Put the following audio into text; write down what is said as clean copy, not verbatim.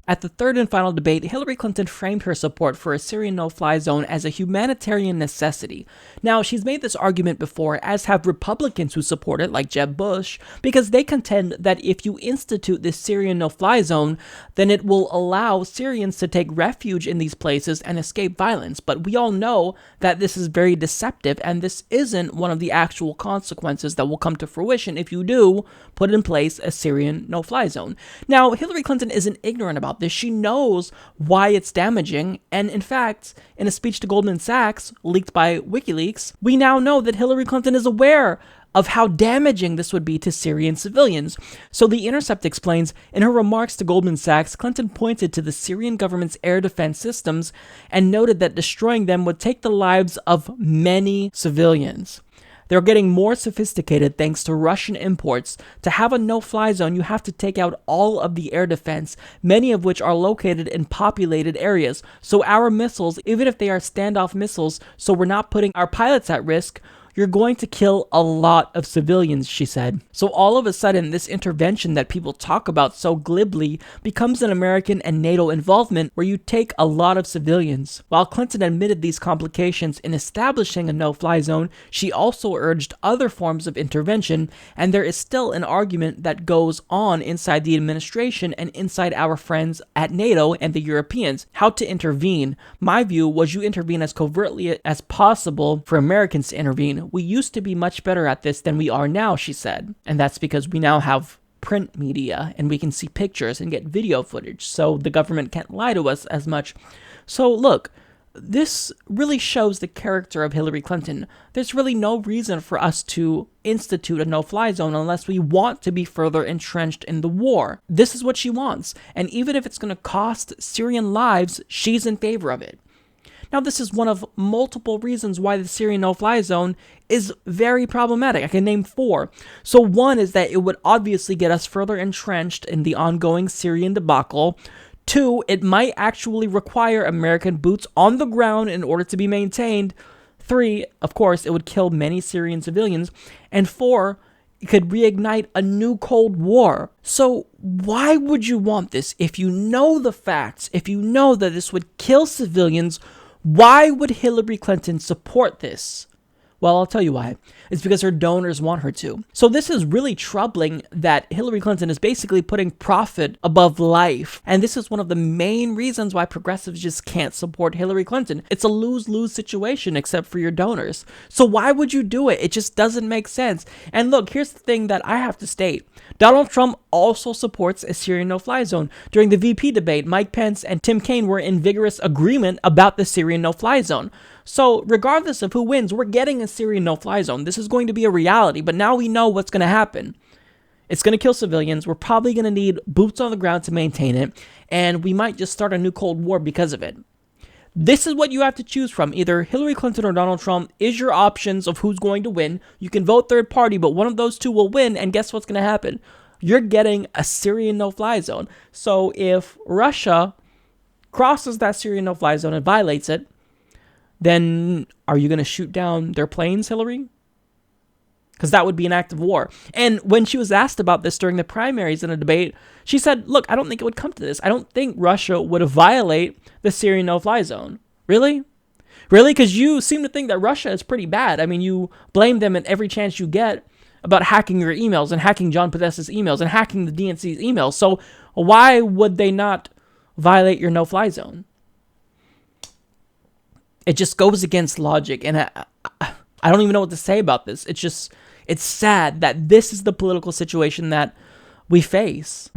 At the third and final debate, Hillary Clinton framed her support for a Syrian no-fly zone as a humanitarian necessity. Now, she's made this argument before, as have Republicans who support it, like Jeb Bush, because they contend that if you institute this Syrian no-fly zone, then it will allow Syrians to take refuge in these places and escape violence. But we all know that this is very deceptive, and this isn't one of the actual consequences that will come to fruition if you do put in place a Syrian no-fly zone. Now, Hillary Clinton isn't ignorant about this. She knows why it's damaging, and in fact, in a speech to Goldman Sachs, leaked by WikiLeaks, we now know that Hillary Clinton is aware of how damaging this would be to Syrian civilians. So The Intercept explains, in her remarks to Goldman Sachs, Clinton pointed to the Syrian government's air defense systems and noted that destroying them would take the lives of many civilians. They're getting more sophisticated thanks to Russian imports. To have a no-fly zone, you have to take out all of the air defense, many of which are located in populated areas. So our missiles, even if they are standoff missiles, so we're not putting our pilots at risk, you're going to kill a lot of civilians, she said. So all of a sudden, this intervention that people talk about so glibly becomes an American and NATO involvement where you take a lot of civilians. While Clinton admitted these complications in establishing a no-fly zone, she also urged other forms of intervention, and there is still an argument that goes on inside the administration and inside our friends at NATO and the Europeans. How to intervene. My view was you intervene as covertly as possible for Americans to intervene. We used to be much better at this than we are now, she said. And that's because we now have print media and we can see pictures and get video footage, so the government can't lie to us as much. So look, this really shows the character of Hillary Clinton. There's really no reason for us to institute a no-fly zone unless we want to be further entrenched in the war. This is what she wants, and even if it's going to cost Syrian lives, she's in favor of it. Now, this is one of multiple reasons why the Syrian no-fly zone is very problematic. I can name 4. So one is that it would obviously get us further entrenched in the ongoing Syrian debacle. 2, it might actually require American boots on the ground in order to be maintained. 3, of course, it would kill many Syrian civilians. And 4, it could reignite a new Cold War. So why would you want this? If you know the facts, if you know that this would kill civilians, why would Hillary Clinton support this? Well, I'll tell you why. It's because her donors want her to. So this is really troubling that Hillary Clinton is basically putting profit above life. And this is one of the main reasons why progressives just can't support Hillary Clinton. It's a lose-lose situation except for your donors. So why would you do it? It just doesn't make sense. And look, here's the thing that I have to state. Donald Trump also supports a Syrian no-fly zone. During the VP debate, Mike Pence and Tim Kaine were in vigorous agreement about the Syrian no-fly zone. So regardless of who wins, we're getting a Syrian no-fly zone. This is going to be a reality, but now we know what's going to happen. It's going to kill civilians. We're probably going to need boots on the ground to maintain it, and we might just start a new Cold War because of it. This is what you have to choose from. Either Hillary Clinton or Donald Trump is your options of who's going to win. You can vote third party, but one of those two will win, and guess what's going to happen? You're getting a Syrian no-fly zone. So if Russia crosses that Syrian no-fly zone and violates it, then are you going to shoot down their planes, Hillary? Because that would be an act of war. And when she was asked about this during the primaries in a debate, she said, look, I don't think it would come to this. I don't think Russia would violate the Syrian no-fly zone. Really? Really? Because you seem to think that Russia is pretty bad. I mean, you blame them at every chance you get about hacking your emails and hacking John Podesta's emails and hacking the DNC's emails. So why would they not violate your no-fly zone? It just goes against logic, and I don't even know what to say about this. It's sad that this is the political situation that we face.